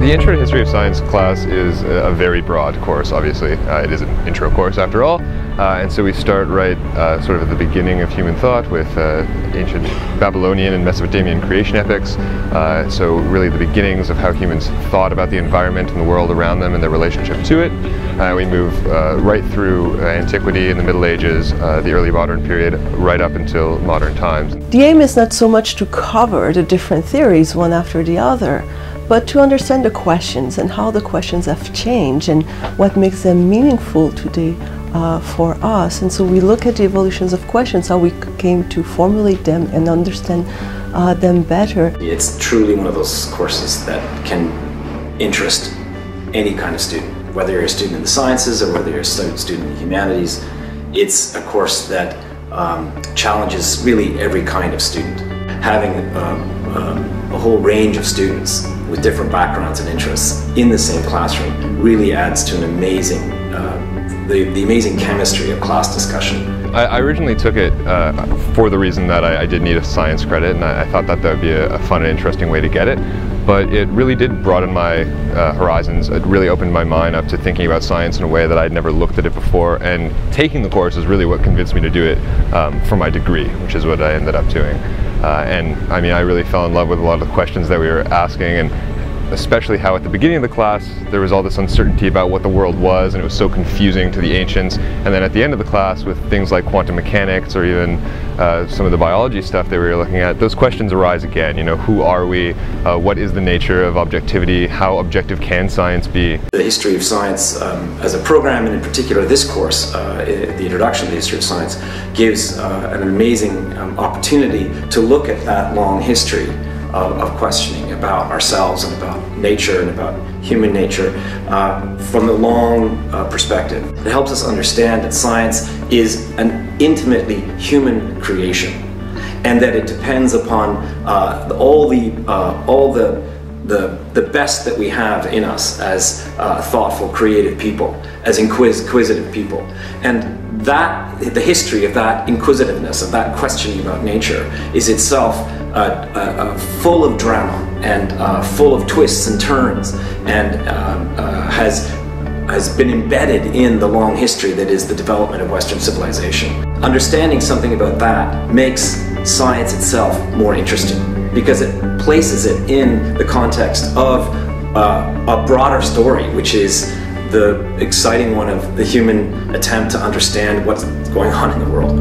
The Intro to History of Science class is a very broad course, obviously. It is an intro course after all. And so we start right sort of at the beginning of human thought with ancient Babylonian and Mesopotamian creation epics. So really the beginnings of how humans thought about the environment and the world around them and their relationship to it. We move right through antiquity and the Middle Ages, the early modern period, right up until modern times. The aim is not so much to cover the different theories one after the other, but to understand the questions and how the questions have changed and what makes them meaningful today for us. And so we look at the evolutions of questions, how we came to formulate them and understand them better. It's truly one of those courses that can interest any kind of student, whether you're a student in the sciences or whether you're a student in the humanities. It's a course that challenges really every kind of student. Having a whole range of students with different backgrounds and interests in the same classroom really adds to an amazing, the amazing chemistry of class discussion. I originally took it for the reason that I did need a science credit, and I thought that would be a fun and interesting way to get it. But it really did broaden my horizons. It really opened my mind up to thinking about science in a way that I'd never looked at it before, and taking the course is really what convinced me to do it for my degree, which is what I ended up doing. And I mean, I really fell in love with a lot of the questions that we were asking, and especially how at the beginning of the class there was all this uncertainty about what the world was, and it was so confusing to the ancients. And then at the end of the class, with things like quantum mechanics or even some of the biology stuff that we were looking at, those questions arise again. You know, who are we? What is the nature of objectivity? How objective can science be? The history of science as a program, and in particular this course, the Introduction to the History of Science, gives an amazing opportunity to look at that long history of questioning about ourselves and about nature and about human nature from the long perspective. It helps us understand that science is an intimately human creation, and that it depends upon all the best that we have in us as thoughtful, creative people, as inquisitive people. And the history of that inquisitiveness, of that questioning about nature, is itself full of drama and full of twists and turns, and has been embedded in the long history that is the development of Western civilization. Understanding something about that makes science itself more interesting, because it places it in the context of a broader story, which is the exciting one of the human attempt to understand what's going on in the world.